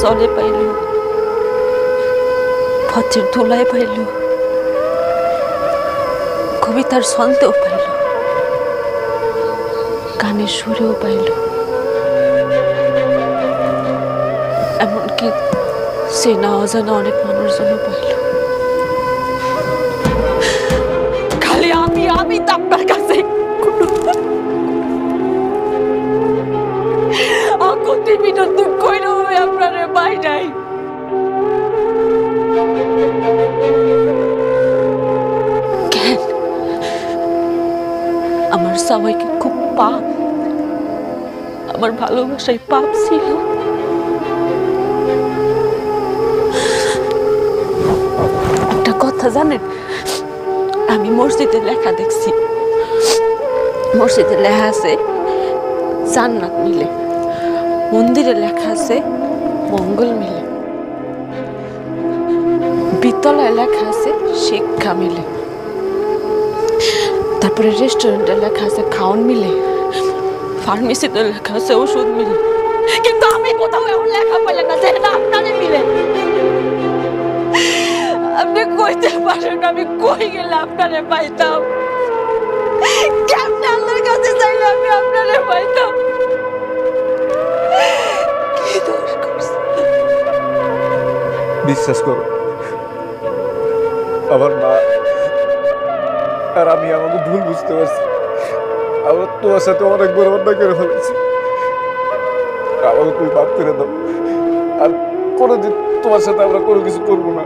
জলে পাইল, পথের ধুলায় পাইল, কবিতার ছন্দেও পাইল, গানের সুরেও পাইল, এমনকি চেনা অজানা অনেক মানুষজনও পাইল। খালি আমি তো আপনার কাছে আকুতি বিনতি কইরো আপনারে পাই নাই। কেন আমার সবাইকে খুব পাপ, আমার ভালোবাসায় পাপ ছিল? একটা কথা জানেন, আমি মসজিদে লেখা দেখছি, মসজিদে লেখা আছে জান্নাত মিলে, মন্দিরে লেখা আছে মঙ্গল মিলে, বিদ্যালয়ে লেখা আছে শিক্ষা মিলে, তারপরে রেস্টুরেন্টে লেখা আছে খাওয়ান মিলে, ফার্মেসিতে লেখা আছে ওষুধ মিলে। কিন্তু আমি কোথাও এমন লেখা পাইলাম না যেটা আপনারে মিলে। আপনি কইতে পারেন আমি কই গেলে আপনারে পাইতাম? কেমনে আল্লাহর কাছে চাইলে আমি আপনারে পাইতাম? কি দোষ করছি? বিশ্বাস করো, আমার মা আর আমি আমাকে ভুল বুঝতে পারছি। আমার তোমার সাথে অনেক বড় অন্যায় করে ফেলেছি। আমাকে তুমি মাফ করে দাও, আর কোনোদিন তোমার সাথে আমরা কোনো কিছু করবো না।